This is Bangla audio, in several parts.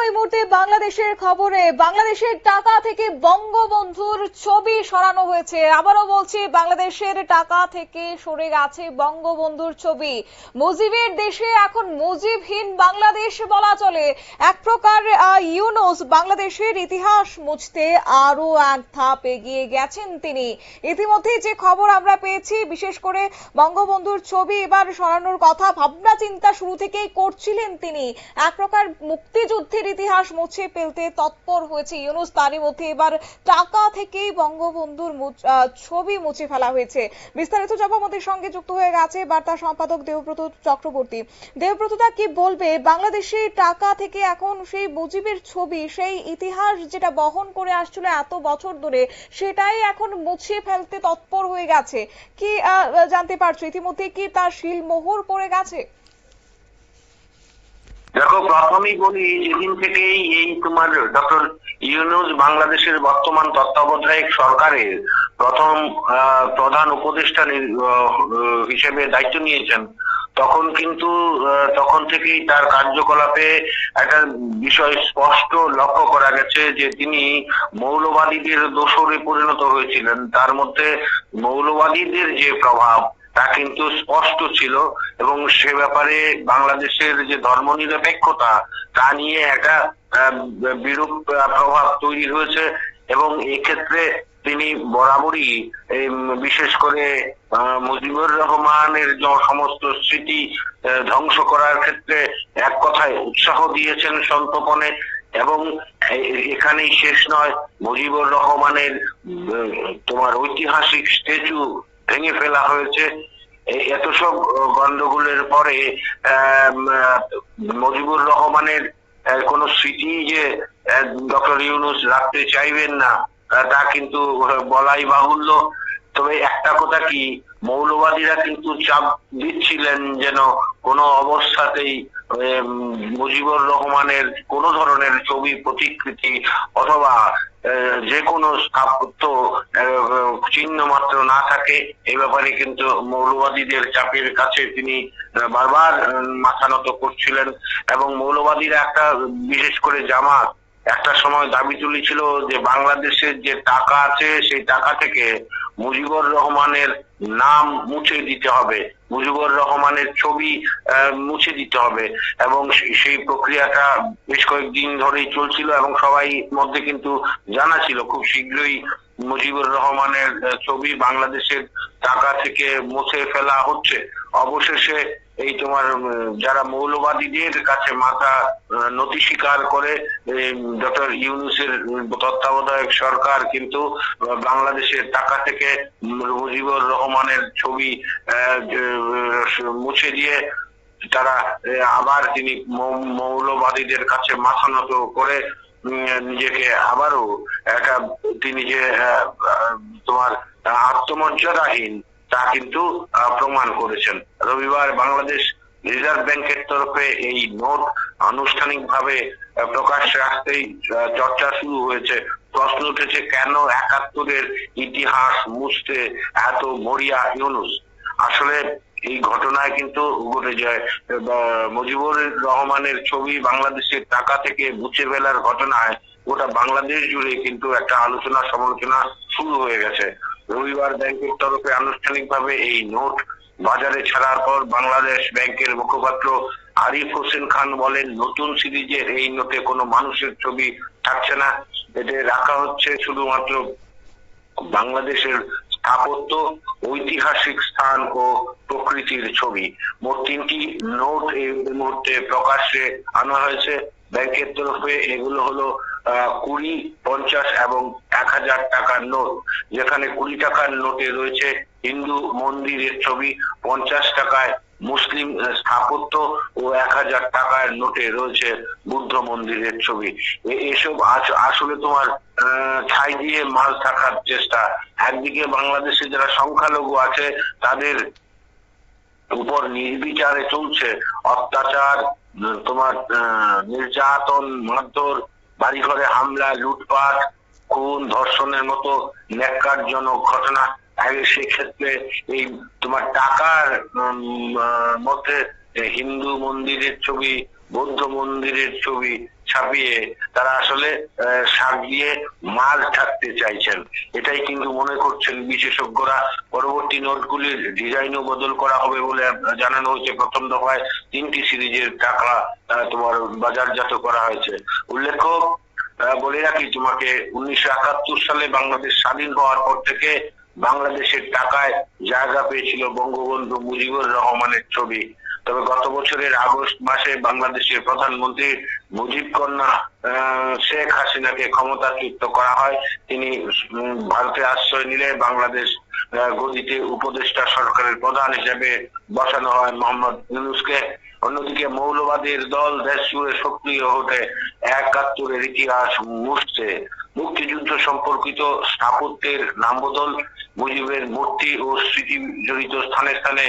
এই মুহূর্তে বাংলাদেশের খবরে বাংলাদেশের টাকা থেকে বঙ্গবন্ধুর ছবি সরানো হয়েছে। আবারও বলছি, বাংলাদেশের টাকা থেকে সরে গেছে বঙ্গবন্ধুর ছবি। মুজিবের দেশে এখন মুজিবহীন বাংলাদেশ বলা চলে। এক প্রকার ইউনূস বাংলাদেশের ইতিহাস মুছতে আরো এক ধাপ এগিয়ে গেছেন তিনি। ইতিমধ্যে যে খবর আমরা পেয়েছি, বিশেষ করে বঙ্গবন্ধুর ছবি এবার সরানোর কথা ভাবনা চিন্তা শুরু থেকেই করছিলেন তিনি। এক প্রকার মুক্তিযুদ্ধের ইতিহাস মুছে ফেলতে তৎপর হয়েছে ইউনূস। তারই মধ্যে এবার টাকা থেকেই বঙ্গবন্ধুর ছবি মুছে ফেলা হয়েছে। বিস্তারিত যাব আমাদের সঙ্গে যুক্ত হয়ে গেছে বার্তা সম্পাদক দেবব্রত চক্রবর্তী। দেবব্রতদা, কি বলবে, বাংলাদেশে টাকা থেকে এখন সেই মুজিবের ছবি, সেই ইতিহাস যেটা বহন করে আসছিল এত বছর ধরে, সেটাই এখন মুছে ফেলতে তৎপর হয়ে গেছে। কি জানতে পারছো, ইতিমধ্যে কি তার শিলমোহর পড়ে গেছে? দেখো, প্রাথমিক বলি, যেদিন থেকেই এই তোমার ডক্টর ইউনূস বাংলাদেশের বর্তমান তত্ত্বাবধায়ক সরকারের প্রথম প্রধান উপদেষ্টা হিসেবে দায়িত্ব নিয়েছেন, তখন থেকেই তার কার্যকলাপে একটা বিষয় স্পষ্ট লক্ষ্য করা গেছে যে তিনি মৌলবাদীদের দোসরে পরিণত হয়েছিলেন। তার মধ্যে মৌলবাদীদের যে প্রভাব তা কিন্তু স্পষ্ট ছিল, এবং সে ব্যাপারে বাংলাদেশের যে ধর্মনিরপেক্ষতা তা নিয়ে একটা বিরূপ প্রভাব তৈরি হয়েছে। এবং এক্ষেত্রে তিনি বরাবরই বিশেষ করে মুজিবুর রহমানের সমস্ত স্মৃতি ধ্বংস করার ক্ষেত্রে এক কথায় উৎসাহ দিয়েছেন সন্তপনে। এবং এখানেই শেষ নয়, মুজিবুর রহমানের তোমার ঐতিহাসিক স্ট্যাচু ভেঙে ফেলা হয়েছে। এত সব গন্ডগোলের পরে মুজিবুর রহমানের কোন স্মৃতি যে ডক্টর ইউনূস রাখতে চাইবেন না তা কিন্তু বলাই বাহুল্য। তবে একটা কথা কি, মৌলবাদীরা কিন্তু চাপ দিচ্ছিলেন যেন কোনো অবস্থাতেই মুজিবুর রহমানের কোন ধরনের ছবি, প্রতিকৃতি অথবা যে কোনো স্থাপত্য চিহ্ন মাত্র না থাকে। এই ব্যাপারে কিন্তু মৌলবাদীদের চাপের কাছে তিনি বারবার মাথা নত করছিলেন। এবং মৌলবাদীরা বিশেষ করে জামাত একটা সময় দাবি তুলেছিল যে বাংলাদেশের যে টাকা আছে সেই টাকা থেকে মুজিবুর রহমানের নাম মুছে দিতে হবে, মুজিবুর রহমানের ছবি মুছে দিতে হবে। এবং সেই প্রক্রিয়াটা বেশ কয়েকদিন ধরেই চলছিল, এবং সবাই মধ্যে কিন্তু জানা ছিল খুব শীঘ্রই মুজিবুর রহমানের ছবি বাংলাদেশের টাকা থেকে মুছে ফেলা হচ্ছে। অবশেষে এই তোমার যারা মৌলবাদীদের কাছে মাথা নতি স্বীকার করে ডক্টর ইউনূসের তত্ত্বাবধায়ক সরকার কিন্তু বাংলাদেশের টাকা থেকে মুজিবুর রহমানের ছবি মুছে দিয়ে তারা আবার তিনি মৌলবাদীদের কাছে মাথা নত করে নিজেকে আবারও তিনি যে তোমার আত্মমর্যাদাহীন তা কিন্তু প্রমাণ করেছেন। রবিবার বাংলাদেশ রিজার্ভ ব্যাংকের তরফে এই নোট আনুষ্ঠানিকভাবে প্রকাশ্যে আসতেই চর্চা শুরু হয়েছে। প্রশ্ন উঠেছে, কেন ৭১-এর ইতিহাস মুছতে এত মরিয়া ইউনূস? আসলে এই ঘটনায় কিন্তু ঘটে যায় মুজিবুর রহমানের ছবি বাংলাদেশের টাকা থেকে মুছে ফেলার ঘটনায় গোটা বাংলাদেশ জুড়ে কিন্তু একটা আলোচনা সমালোচনা শুরু হয়ে গেছে। রবিবার ব্যাংকের তরফে আনুষ্ঠানিকভাবে এই নোট বাজারে ছাড়ার পর বাংলাদেশ ব্যাংকের মুখপাত্র আরিফ হোসেন খান বলেন, নতুন সিরিজের এই নোটে কোনো মানুষের ছবি থাকছে না, এতে রাখা হচ্ছে শুধুমাত্র বাংলাদেশের স্থাপত্য, ঐতিহাসিক স্থান ও প্রকৃতির ছবি। মোট ৩টি নোট এই মুহূর্তে প্রকাশ্যে আনা হয়েছে ব্যাংকের তরফে। এগুলো হলো ২০, ৫০ এবং ১,০০০ টাকার নোট, যেখানে ২০ টাকার নোটে রয়েছে হিন্দু মন্দিরের ছবি, ৫০ টাকায় মুসলিম স্থাপত্য ও ১,০০০ টাকার নোটে রয়েছে বুদ্ধ মন্দিরের ছবি। এসব আসলে তোমার ছাই দিয়ে মাছ থাকার চেষ্টা। একদিকে বাংলাদেশে যারা সংখ্যালঘু আছে তাদের উপর নির্বিচারে চলছে অত্যাচার, তোমার নির্যাতন, মারধর, বাড়িঘরে হামলা, লুটপাট, খুন, ধর্ষণের মতো ন্যাক্কারজনক ঘটনা। সেক্ষেত্রে এই তোমার টাকার মধ্যে হিন্দু মন্দিরের ছবি, বৌদ্ধ মন্দিরের ছবি, ছাপিয়ে তারা আসলে শাক দিয়ে মাছ ঢাকতে চাইছেন, এটাই কিন্তু মনে করছেন বিশেষজ্ঞরা। পরবর্তী নোটগুলির ডিজাইনও বদল করা হবে বলে জানানো হয়েছে। প্রথম দফায় 3টি সিরিজের টাকা তোমার বাজারজাত করা হয়েছে। উল্লেখ্য, বলে রাখি তোমাকে, 1971 সালে বাংলাদেশ স্বাধীন হওয়ার পর থেকে বাংলাদেশের টাকায় জায়গা পেয়েছিল বঙ্গবন্ধু মুজিবুর রহমানের ছবি। তবে গত বছরের আগস্ট মাসে বাংলাদেশের প্রধানমন্ত্রী মুজিব কন্যা শেখ হাসিনাকে ক্ষমতাচ্যুত করা হয়। তিনি ভারতে আশ্রয় নিলে বাংলাদেশ গদিতে উপদেষ্টা সরকারের প্রধান হিসেবে বসানো হয় মোহাম্মদ ইউনূসকে। অন্যদিকে মৌলবাদীর দল দেশ জুড়ে সক্রিয় হতে 71-এর ইতিহাস মুছছে। মুক্তিযুদ্ধ সম্পর্কিত স্থাপত্যের নামবদল, মুজিবের মূর্তি ও স্মৃতি জড়িত স্থানে স্থানে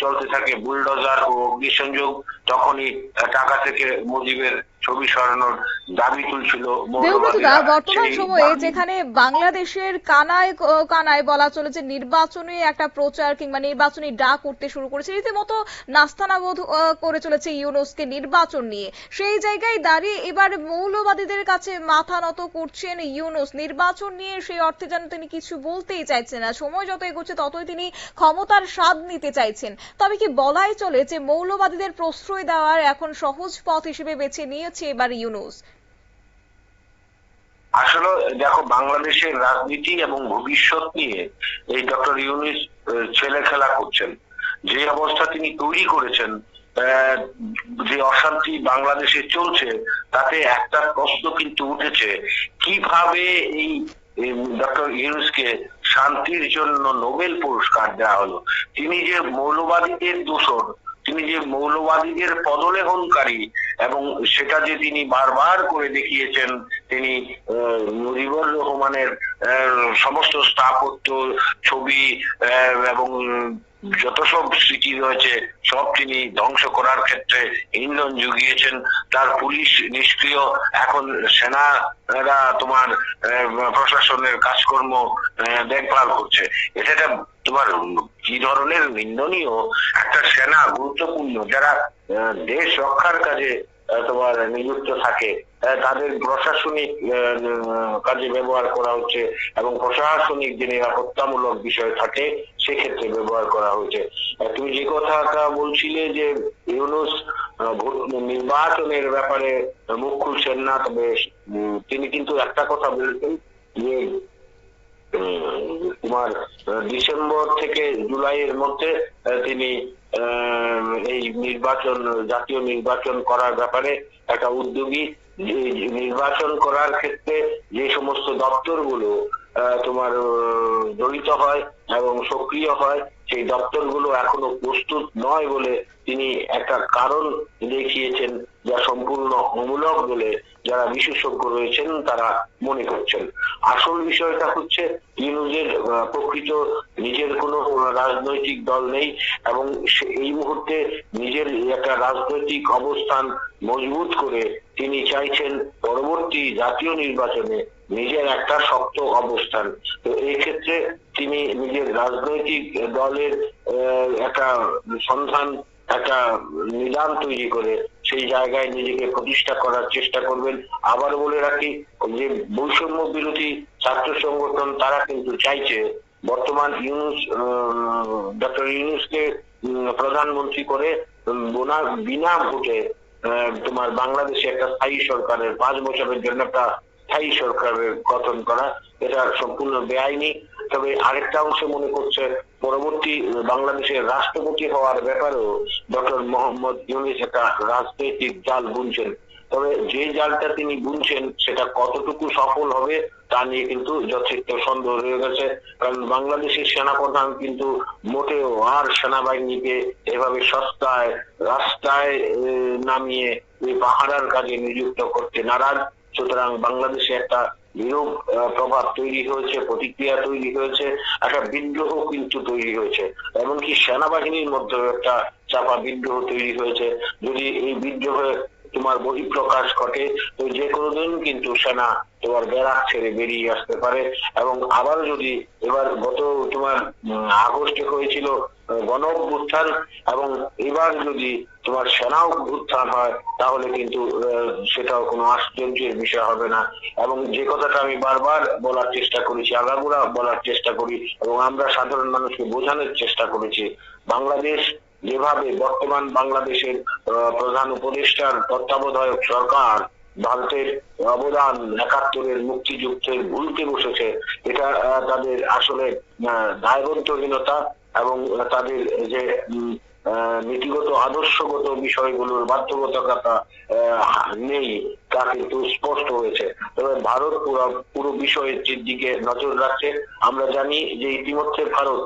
চলতে থাকে বুলডোজার ও অগ্নিসংযোগ। তখনই টাকা থেকে মুজিবের ছবি সরানোর দাবি তুলছিল দেবব্রতদা। বর্তমান সময়ে যেখানে বাংলাদেশের কানায় কানায় বলা চলে যে নির্বাচনী একটা প্রচার কিংবা নির্বাচনী ডাক উঠতে শুরু করেছে, রীতিমতো নাস্তানাবোধ করে চলেছে ইউনূসকে নির্বাচন নিয়ে, সেই জায়গায় দাঁড়িয়ে এবার মৌলবাদীদের কাছে মাথা নত করছেন ইউনূস নির্বাচন নিয়ে। সেই অর্থে যেন তিনি কিছু বলতেই চাইছেন না, সময় যত এগোচ্ছে ততই তিনি ক্ষমতার স্বাদ নিতে চাইছেন। তবে কি বলাই চলে যে মৌলবাদীদের প্রশ্রয় দেওয়ার এখন সহজ পথ হিসেবে বেছে নিয়েছে এবার ইউনূস? আসলে দেখো, বাংলাদেশের রাজনীতি এবং ভবিষ্যৎ নিয়ে এই ডক্টর ইউনূস ছেলে খেলা করছেন। যে অবস্থা তিনি তৈরি করেছেন, যে অশান্তি বাংলাদেশে চলছে, তাতে একটা প্রশ্ন কিন্তু উঠেছে, কিভাবে এই ডক্টর ইউনূসকে শান্তির জন্য নোবেল পুরস্কার দেওয়া হলো। তিনি যে মৌলবাদীদের দোসর, তিনি যে মৌলবাদীদের পদলেহনকারী, এবং সেটা যে তিনি বারবার করে দেখিয়েছেন। তিনি মুজিবুর রহমানের সমস্ত স্থাপত্য, ছবি এবং যত সব স্মৃতি রয়েছে সব তিনি ধ্বংস করার ক্ষেত্রে ইন্ধন জুগিয়েছেন। তার পুলিশ নিষ্ক্রিয়, এখন সেনারা তোমার প্রশাসনের কাজকর্ম দেখভাল করছে। এটা তোমার কি ধরনের নিন্দনীয়। একটা সেনা গুরুত্বপূর্ণ, যারা দেশ রক্ষার কাজে তোমার নিযুক্ত থাকে, তাদের প্রশাসনিক কাজে ব্যবহার করা হচ্ছে, এবং প্রশাসনিক যে নিরাপত্তামূলক বিষয় থাকে সেক্ষেত্রে ব্যবহার করা হচ্ছে। তুমি যে কথাটা বলছিলে যে ইউনূস নির্বাচনের ব্যাপারে মুখ খুলছেন না, তবে তিনি কিন্তু একটা কথা বলেছেন যে তোমার ডিসেম্বর থেকে জুলাইয়ের মধ্যে তিনি এই নির্বাচন, জাতীয় নির্বাচন করার ব্যাপারে একটা উদ্যোগী। নির্বাচন করার ক্ষেত্রে যে সমস্ত দপ্তরগুলো তোমার জড়িত হয় এবং সক্রিয় হয়, সেই দপ্তরগুলো এখনো প্রস্তুত নয় বলে তিনি একটা কারণ দেখিয়েছেন, যা সম্পূর্ণ অমূলক বলে যারা বিশেষজ্ঞ রয়েছেন তারা মনে করছেন। আসল বিষয়টা হচ্ছে ইউনূসের প্রকৃত নিজের কোনো রাজনৈতিক দল নেই, এবং এই মুহূর্তে নিজের একটা রাজনৈতিক অবস্থান মজবুত করে তিনি চাইছেন পরবর্তী জাতীয় নির্বাচনে নিজের একটা শক্ত অবস্থান। তো এই ক্ষেত্রে তিনি নিজের রাজনৈতিক দলের একটা সন্ধান, একটা নিদান তৈরি করে সেই জায়গায় নিজেকে প্রতিষ্ঠা করার চেষ্টা করবেন। আবার বলে রাখি যে বৈষম্য বিরোধী ছাত্র সংগঠন তারা কিন্তু চাইছে বর্তমান ডক্টর ইউনূসকে প্রধানমন্ত্রী করে বিনা ভোটে তোমার বাংলাদেশে একটা স্থায়ী সরকারের 5 বছরের জন্য একটা স্থায়ী সরকারের গঠন করা। এটা সম্পূর্ণ বেআইনি। তবে আরেকটা অংশ মনে করছে পরবর্তী বাংলাদেশের রাষ্ট্রপতি হওয়ার ব্যাপারেও ডক্টর মোহাম্মদ ইউনূস একটা রাজনৈতিক জাল বুনছেন। তবে যে জালটা তিনি বুনছেন সেটা কতটুকু সফল হবে তা নিয়ে কিন্তু যথেষ্ট সন্দেহ রয়ে গেছে। কারণ বাংলাদেশের সেনাপ্রধান কিন্তু মোটেও আর সেনাবাহিনীকে এভাবে সস্তায় রাস্তায় নামিয়ে এই পাহারার কাজে নিযুক্ত করতে নারাজ। সুতরাং বাংলাদেশে একটা বিরূপ প্রভাব তৈরি হয়েছে, প্রতিক্রিয়া তৈরি হয়েছে, একটা বিদ্রোহ কিন্তু তৈরি হয়েছে, এমনকি সেনাবাহিনীর মধ্যে একটা চাপা বিদ্রোহ তৈরি হয়েছে। যদি এই বিদ্রোহে তোমার বহিঃপ্রকাশ ঘটে তো যে কোনো দিন কিন্তু সেনা তোমার ব্যারাক ছেড়ে বেরিয়ে আসতে পারে। এবং আবার যদি এবার গত তোমার আগস্টে হয়েছিল গণ অভ্যুত্থান, এবং এবার যদি তোমার সেনাও উত্থান হয়, তাহলে কিন্তু সেটাও কোনো আশ্চর্যের বিষয় হবে না। এবং যে কথাটা আমি বারবার বলার চেষ্টা করেছি, আগাগোড়া বলার চেষ্টা করি এবং আমরা সাধারণ মানুষকে বোঝানোর চেষ্টা করেছি, বাংলাদেশ যেভাবে বর্তমান বাংলাদেশের প্রধান উপদেষ্টার তত্ত্বাবধায়ক সরকার ভারতের অবদান, ৭১-এর মুক্তিযুদ্ধের ভুলতে বসেছে, এটা তাদের আসলে দায়বদ্ধহীনতা এবং তাদের যে নীতিগত আদর্শগত বিষয়গুলোর বাধ্যবাধকতা নেই, তা কিন্তু স্পষ্ট হয়েছে। তবে ভারত পুরো বিষয়ের দিকে নজর রাখছে। আমরা জানি যে ইতিমধ্যে ভারত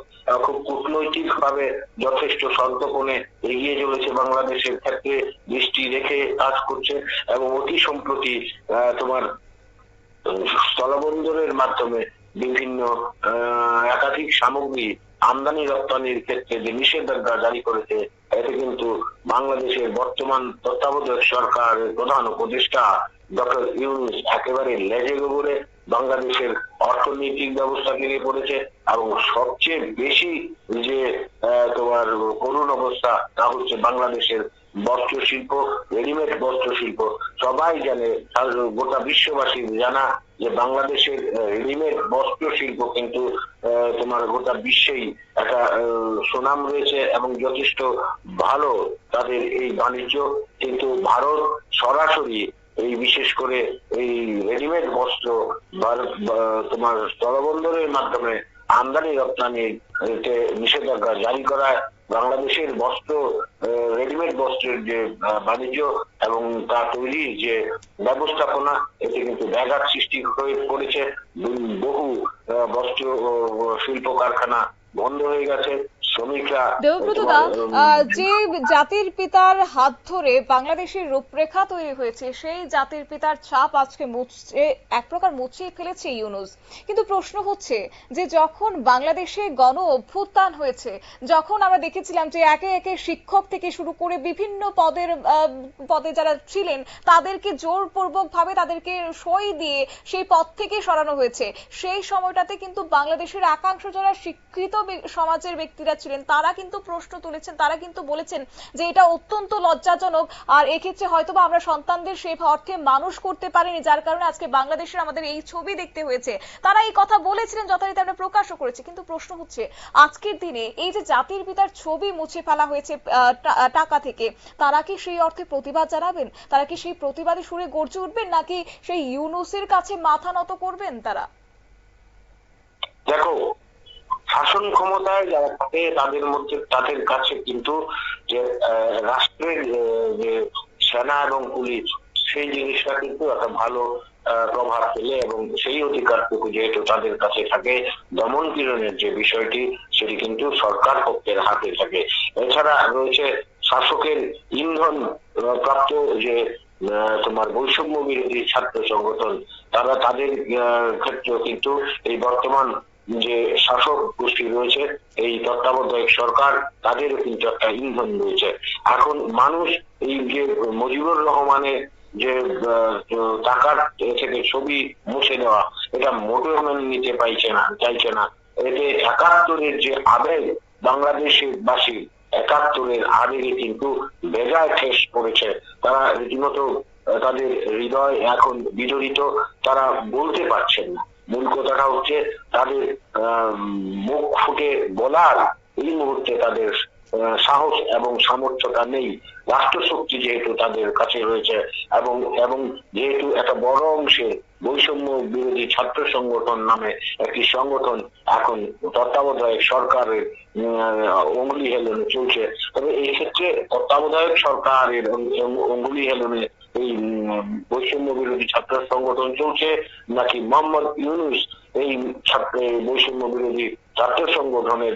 খুব কূটনৈতিক ভাবে যথেষ্ট সন্তর্পণে এগিয়ে চলেছে বাংলাদেশের ক্ষেত্রে, দৃষ্টি রেখে কাজ করছে এবং অতি সম্প্রতি তোমার স্থলবন্দরের মাধ্যমে বিভিন্ন একাধিক সামগ্রী আমদানি রপ্তানির ক্ষেত্রে যে নিষেধাজ্ঞা জারি করেছে, এতে কিন্তু বাংলাদেশের বর্তমান তত্ত্বাবধায়ক সরকারের প্রধান উপদেষ্টা ডক্টর ইউনূস একেবারে লেজে গোবরে বাংলাদেশের অর্থনৈতিক ব্যবস্থা ভেঙে পড়েছে এবং সবচেয়ে বেশি যে তোমার করুণ অবস্থা, তা হচ্ছে বাংলাদেশের বস্ত্র শিল্প, রেডিমেড বস্ত্র শিল্প। সবাই জানে, গোটা বিশ্ববাসী জানা যে বাংলাদেশের রেডিমেড বস্ত্র শিল্প কিন্তু তোমার গোটা বিশ্বেই একটা সুনাম রয়েছে এবং যথেষ্ট ভালো তাদের এই বাণিজ্য। কিন্তু ভারত সরাসরি এই বিশেষ করে এই রেডিমেড বস্ত্র তোমার স্থলবন্দরের মাধ্যমে আমদানি রপ্তানির নিষেধাজ্ঞা জারি করায় বাংলাদেশের বস্ত্র, রেডিমেড বস্ত্রের যে বাণিজ্য এবং তা তৈরির যে ব্যবস্থাপনা, এতে কিন্তু ব্যাঘাত সৃষ্টি হয়ে পড়েছে। বহু বস্ত্র শিল্প কারখানা বন্ধ হয়ে গেছে। দেবব্রতদা, যে জাতির পিতার হাত ধরে বাংলাদেশের রূপরেখা তৈরি হয়েছে, সেই জাতির পিতার ছাপ আজকে এক প্রকার মুছিয়ে ফেলেছে ইউনূস। কিন্তু প্রশ্ন হচ্ছে যে যখন বাংলাদেশে গণ অভ্যুত্থান হয়েছে, যখন আমরা দেখেছিলাম যে একে একে শিক্ষক থেকে শুরু করে বিভিন্ন পদে যারা ছিলেন তাদেরকে জোরপূর্বক ভাবে তাদেরকে সই দিয়ে সেই পদ থেকে সরানো হয়েছে, সেই সময়টাতে কিন্তু বাংলাদেশের একাংশ যারা শিক্ষিত সমাজের ব্যক্তিরা ছিলেন তারা কিন্তু প্রশ্ন তুলেছেন, তারা কিন্তু বলেছেন যে এটা অত্যন্ত লজ্জাজনক, আর এক্ষেত্রে হয়তোবা আমরা সন্তানদের সেই অর্থে মানুষ করতে পারিনি, যার কারণে আজকে বাংলাদেশের আমাদের এই ছবি দেখতে হয়েছে। তারা এই কথা বলেছিলেন, যথারীতি আমরা প্রকাশও করেছি। কিন্তু প্রশ্ন হচ্ছে আজকের দিনে এই যে জাতির পিতার ছবি মুছে ফেলা হয়েছে টাকা থেকে, তারা কি সেই অর্থে প্রতিবাদ জানাবেন? তারা কি সেই প্রতিবাদী সুরে গর্জে উঠবেন, নাকি সেই ইউনূসের কাছে মাথা নত করবেন তারা? দেখো, শাসন ক্ষমতায় যারা থাকে তাদের মধ্যে, তাদের কাছে কিন্তু যে রাষ্ট্রের যে সেনা এবং পুলিশ, সেই জিনিসটা কিন্তু একটা ভালো প্রভাব ফেলে এবং সেই অধিকারটুকু যেহেতু তাদের কাছে থাকে, দমন পীড়নের যে বিষয়টি সেটি কিন্তু সরকার পক্ষের হাতে থাকে। এছাড়া রয়েছে শাসকের ইন্ধন প্রাপ্ত যে তোমার বৈষম্য বিরোধী ছাত্র সংগঠন, তারা তাদের ক্ষেত্রেও কিন্তু এই বর্তমান যে শাসক গোষ্ঠী রয়েছে, এই তত্ত্বাবধায়ক সরকার, তাদেরও কিন্তু একটা ইন্ধন রয়েছে। এখন মানুষ এই যে মুজিবুর রহমানের যে টাকার থেকে ছবি মুছে দেওয়া, এটা মোটেও মেনে নিতে চাইছে না। এতে ৭১-এর যে আবেগ বাংলাদেশের বাসী, ৭১-এর আবেগে কিন্তু বেজায় ঠেস পড়েছে। তারা রীতিমতো তাদের হৃদয় এখন বিজড়িত, তারা বলতে পারছেন না। মূল কথাটা হচ্ছে তাদের মুখ ফুটে বলার এই মুহূর্তে তাদের সাহস এবং সামর্থ্যটা নেই। রাষ্ট্রশক্তি যেহেতু তাদের কাছে রয়েছে এবং এবং যেহেতু একটা বড় অংশের বৈষম্য বিরোধী ছাত্র সংগঠন নামে একটি সংগঠন এখন তত্ত্বাবধায়ক সরকারের অঙ্গুলি হেলনে চলছে, তবে এই ক্ষেত্রে তত্ত্বাবধায়ক সরকারের অঙ্গুলি হেলনে এই বৈষম্য বিরোধী ছাত্র সংগঠন চলছে, নাকি মোহাম্মদ ইউনূস এই বৈষম্য বিরোধী ছাত্র সংগঠনের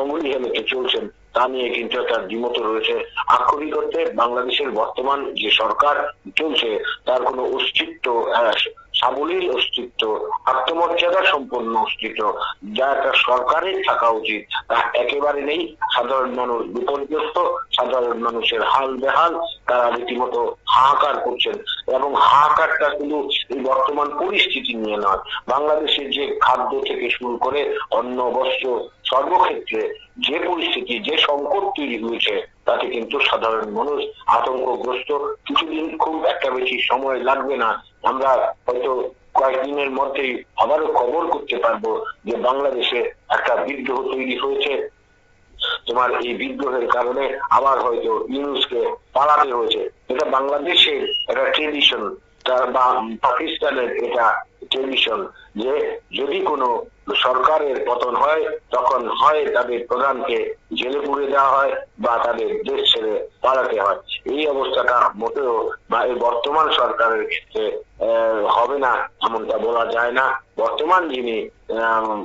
অঙ্গুলি হেলনে চলছেন, তা নিয়ে কিন্তু একটা দ্বিমত রয়েছে। আক্ষরিক অর্থে বাংলাদেশের বর্তমান যে সরকার চলছে তার কোনো অস্তিত্ব, সাবলীল অস্তিত্ব, আত্মমর্যাদা সম্পন্ন অস্তিত্ব যা একটা সরকারের থাকা উচিত, তা একেবারে নেই। সাধারণ মানুষ বিপর্যস্ত, সাধারণ মানুষের হাল বেহাল, তারা রীতিমতো হাহাকার করছেন এবং হাহাকারটা শুধু এই বর্তমান পরিস্থিতি নিয়ে নয়, বাংলাদেশের যে খাদ্য থেকে শুরু করে অন্ন বস্ত্র সর্বক্ষেত্রে যে পরিস্থিতি, যে সংকট তৈরি হয়েছে, তাতে কিন্তু সাধারণ মানুষ আতঙ্কগ্রস্ত। কিছুদিন, খুব একটা বেশি সময় লাগবে না, আমরা হয়তো কয়েকদিনের মধ্যেই আবারও খবর করতে পারবো যে বাংলাদেশে একটা বিদ্রোহ তৈরি হয়েছে। তোমার এই বিদ্রোহের কারণে আবার হয়তো ইউনূসকে পালাতে হয়েছে। এটা বাংলাদেশের একটা ট্রেডিশন, বা পাকিস্তানের এটা ট্রেডিশন, যে যদি কোনো সরকারের পতন হয় তখন হয় তাদের প্রধানকে জেলে পুরে দেওয়া হয় বা তাদের দেশ ছেড়ে পালাতে হয়। এই অবস্থাটা মোটেও বা এই বর্তমান সরকারের ক্ষেত্রে হবে না এমনটা বলা যায় না। বর্তমান যিনি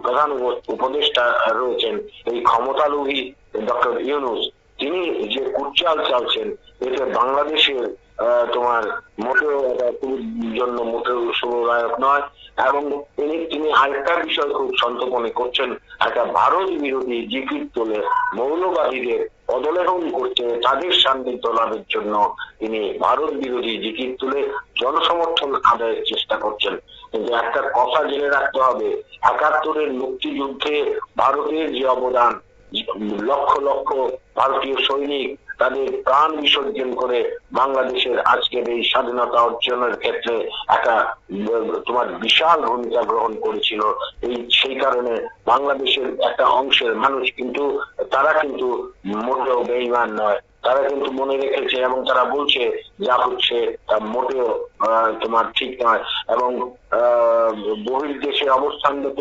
প্রধান উপদেষ্টা রয়েছেন, এই ক্ষমতালোভী ডক্টর ইউনূস, তিনি যে কুটচাল চালছেন, এতে বাংলাদেশের তোমার মোটেও জন্য মোটেও শুভদায়ক নয়। এবং তিনি আরেকটা বিষয় খুব সন্তর্পণে করছেন, একটা ভারত বিরোধী জিকির তোলে মৌলবাদীদের অবলেহন করতে, তাদের সান্নিধ্য লাভের জন্য তিনি ভারত বিরোধী জিকির তুলে জনসমর্থন আদায়ের চেষ্টা করছেন। কিন্তু একটা কথা জেনে রাখতে হবে, ৭১-এর মুক্তিযুদ্ধে ভারতের যে অবদান, লক্ষ লক্ষ ভারতীয় সৈনিক তাদের প্রাণ বিসর্জন করে বাংলাদেশের আজকের এই স্বাধীনতা অর্জনের ক্ষেত্রে একটা তোমার বিশাল ভূমিকা গ্রহণ করেছিল। সেই কারণে বাংলাদেশের একটা অংশের মানুষ কিন্তু, তারা কিন্তু মোটেও বেঈমান নয়, তারা কিন্তু মনে রেখেছে এবং তারা বলছে যা হচ্ছে তা মোটেও তোমার ঠিক নয়। এবং বহির্দেশে অবস্থানরত,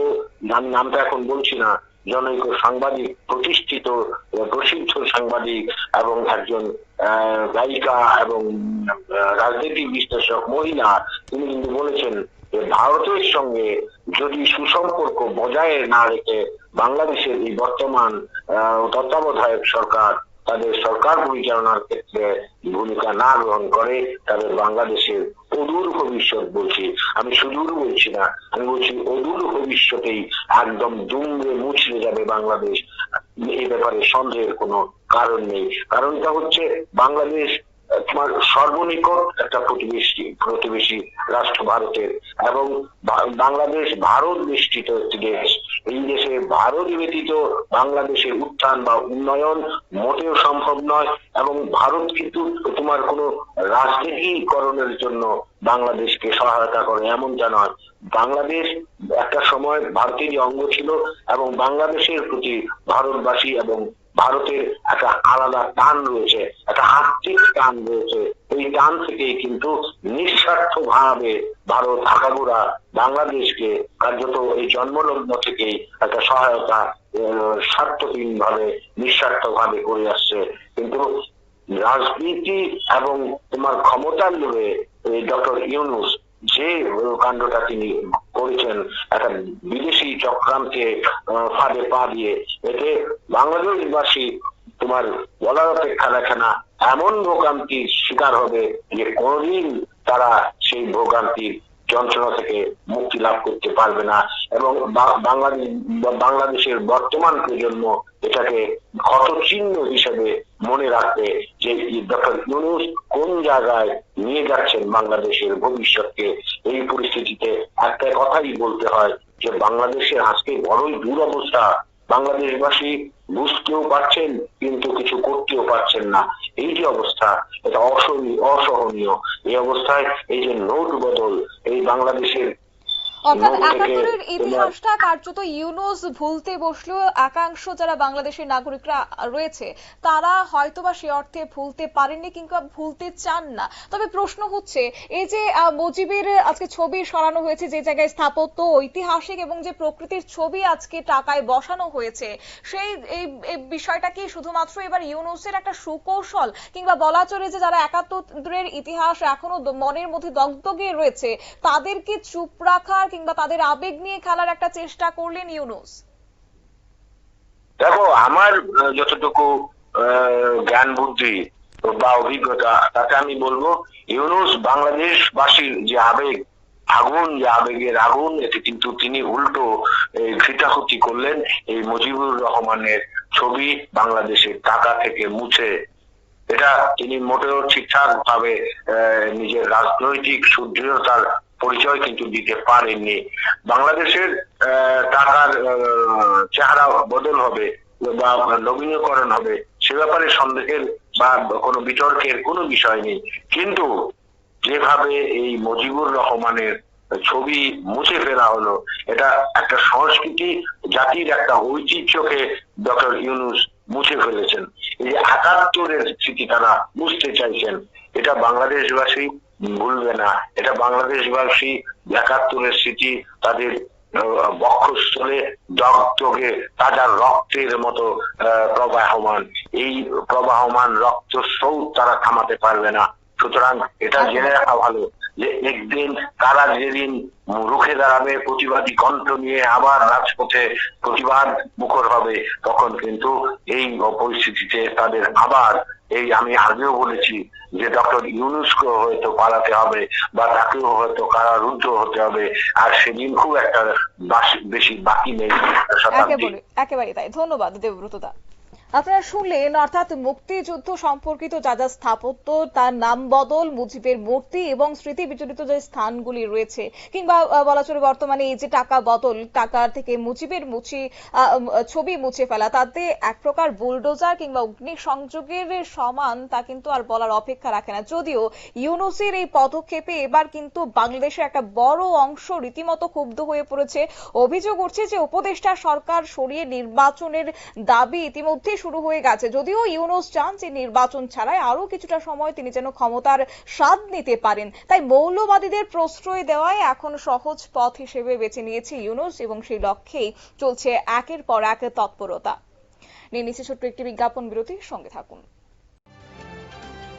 আমি নামটা এখন বলছি না, জনৈক সাংবাদিক, প্রতিষ্ঠিত প্রসিদ্ধ সাংবাদিক এবং একজন গায়িকা এবং রাজনৈতিক বিশ্লেষক মহিলা, তিনি কিন্তু বলেছেন যে ভারতের সঙ্গে যদি সুসম্পর্ক বজায় না রেখে বাংলাদেশের এই বর্তমান তত্ত্বাবধায়ক সরকার তাদের সরকার পরিচালনার ক্ষেত্রে ভূমিকা না গ্রহণ করে, তাদের বাংলাদেশের অদূর ভবিষ্যৎ, বলছি আমি সুদূর বলছি না, আমি বলছি অদূর ভবিষ্যতেই একদম দুমড়ে মুচড়ে যাবে বাংলাদেশ। এই ব্যাপারে সন্দেহের কোনো কারণ নেই। কারণটা হচ্ছে বাংলাদেশ তোমার সর্বনিকট একটা প্রতিবেশী রাষ্ট্র ভারতের, এবং বাংলাদেশ ভারত বেষ্টিত একটি দেশ। এই দেশে ভারত ব্যতীত বাংলাদেশের উত্থান বা উন্নয়ন মোটেও সম্ভব নয়। এবং ভারত কিন্তু তোমার কোনো রাজনীতিকরণের জন্য বাংলাদেশকে সহায়তা করে এমনটা নয়। বাংলাদেশ একটা সময় ভারতেরই অঙ্গ ছিল এবং বাংলাদেশের প্রতি ভারতবাসী এবং ভারতের একটা আলাদা টান রয়েছে, একটা আর্থিক টান রয়েছে। এই টান থেকেই কিন্তু নিঃস্বার্থ ভাবে ভারত আগাগোড়া বাংলাদেশকে কার্যত এই জন্মলগ্ন থেকেই একটা সহায়তা স্বার্থহীন ভাবে, নিঃস্বার্থ ভাবে করে আসছে। কিন্তু রাজনীতি এবং তোমার ক্ষমতার লোভে ডক্টর ইউনূস যে কাণ্ডটা তিনি করেছেন, একটা বিদেশি চক্রান্তে ফাঁদে পা দিয়ে, এতে বাংলাদেশবাসী তোমার বলার অপেক্ষা রাখে না, এমন ভোগান্তির শিকার হবে যে কোনদিন তারা সেই ভোগান্তির যন্ত্রণা থেকে মুক্তি লাভ করতে পারবে না। এবং বাংলাদেশের বর্তমান প্রজন্ম এটাকে ক্ষতচিহ্ন হিসেবে মনে রাখবে যে ডক্টর ইউনূস কোন জায়গায় নিয়ে যাচ্ছেন বাংলাদেশের ভবিষ্যৎকে। এই পরিস্থিতিতে একটা কথাই বলতে হয় যে বাংলাদেশের আজকে বড়ই দুরবস্থা। বাংলাদেশবাসী বুঝতেও পারছেন কিন্তু কিছু করতেও পারছেন না। এই যে অবস্থা, এটা অসহনীয়। এই অবস্থায় এই যে নোট বদল, এই বাংলাদেশের অর্থাৎ ৭১-এর ইতিহাসটা কার্যত ইউনূস ভুলতে বসলেও একাংশ যারা বাংলাদেশের নাগরিকরা রয়েছে তারা হয়তোবা সে অর্থে ভুলতে পারেননি কিংবা ভুলতে চান না। তবে প্রশ্ন হচ্ছে, এই যে মুজিবের আজকে ছবি সরানো হয়েছে, যে জায়গায় স্থাপত্য, ঐতিহাসিক এবং যে প্রকৃতির ছবি আজকে টাকায় বসানো হয়েছে, সেই এই বিষয়টা কি শুধুমাত্র এবার ইউনূসের একটা সুকৌশল, কিংবা বলা চলে যে যারা ৭১-এর ইতিহাস এখনো মনের মধ্যে দগদগে রয়েছে তাদেরকে চুপ রাখার কিংবা তাদের আবেগ নিয়ে খেলার একটা চেষ্টা করলেন ইউনূস? দেখো, আমার যতটুকু জ্ঞান বুদ্ধি বা অভিজ্ঞতা, তাতে আমি বলবো ইউনূস বাংলাদেশবাসীর যে আবেগ, যে আবেগের আগুন, এতে কিন্তু তিনি উল্টো ঘৃতাহুতি করলেন। এই মুজিবুর রহমানের ছবি বাংলাদেশের টাকা থেকে মুছে, এটা তিনি মোটেও ঠিকঠাক ভাবে নিজের রাজনৈতিক সুদৃঢ়তার পরিচয় কিন্তু দিতে পারেননি। বাংলাদেশের টাকার চেহারা বদল হবে বা নবীনীকরণ হবে, সে ব্যাপারে সন্দেহের বা কোনো বিতর্কের কোনো বিষয় নেই, কিন্তু যেভাবে এই মুজিবুর রহমানের ছবি মুছে ফেলা হলো, এটা একটা সংস্কৃতি, জাতির একটা ঐতিহ্যকে ডক্টর ইউনূস মুছে ফেলেছেন। এই যে ৭৮-এর স্মৃতি তারা মুছতে চাইছেন, এটা বাংলাদেশবাসী ভুলবে না। এটা বাংলাদেশবাসী ৭১-এর স্মৃতি তাদের বক্ষস্থলে দগদগে তাজা রক্তের মতো প্রবাহমান। এই প্রবাহমান রক্ত স্রোত তারা থামাতে পারবে না। সুতরাং এটা জেনে রাখা ভালো যে একদিন তারা যেদিন রুখে দাঁড়াবে, প্রতিবাদী কণ্ঠ নিয়ে আবার রাজপথে প্রতিবাদ মুখর হবে, তখন কিন্তু এই পরিস্থিতিতে তাদের আবার আমি আগেও বলেছি যে ডক্টর ইউনূসকেও হয়তো পালাতে হবে বা তাকেও হয়তো কারারুদ্ধ হতে হবে। আর সেদিন খুব একটা বেশি বাকি নেই, শতাব্দী। একেবারে তাই। ধন্যবাদ দেবব্রত দা। আপনারা শুনলেন, অর্থাৎ মুক্তিযুদ্ধ সম্পর্কিত যা যা স্থাপত্য, তার নাম বদল, মুজিবের মূর্তি এবং স্মৃতি বিজড়িত যে স্থানগুলি রয়েছে, কিংবা বলা চলে বর্তমানে এই যে টাকা বদল, টাকা থেকে মুজিবের ছবি মুছে ফেলা, তাতে এক প্রকার বুলডোজার কিংবা অগ্নিসংযোগের সমান, তা কিন্তু আর বলার অপেক্ষা রাখে না। যদিও ইউনূসের এই পদক্ষেপে এবার কিন্তু বাংলাদেশের একটা বড় অংশ রীতিমতো ক্ষুব্ধ হয়ে পড়েছে। অভিযোগ উঠছে যে উপদেষ্টা সরকার সরিয়ে নির্বাচনের দাবি ইতিমধ্যে শুরু হয়ে গেছে। যদিও ইউনূস চান যে নির্বাচন ছাড়াই আরো কিছুটা সময় তিনি যেন ক্ষমতার স্বাদ নিতে পারেন, তাই মৌলবাদীদের প্রশ্রয় দেওয়ায় এখন সহজ পথ হিসেবে বেছে নিয়েছে ইউনূস, এবং সেই লক্ষ্যেই চলছে একের পর এক তৎপরতা। নিয়ে নিচ্ছে ছোট্ট একটি বিজ্ঞাপন বিরতি, সঙ্গে থাকুন।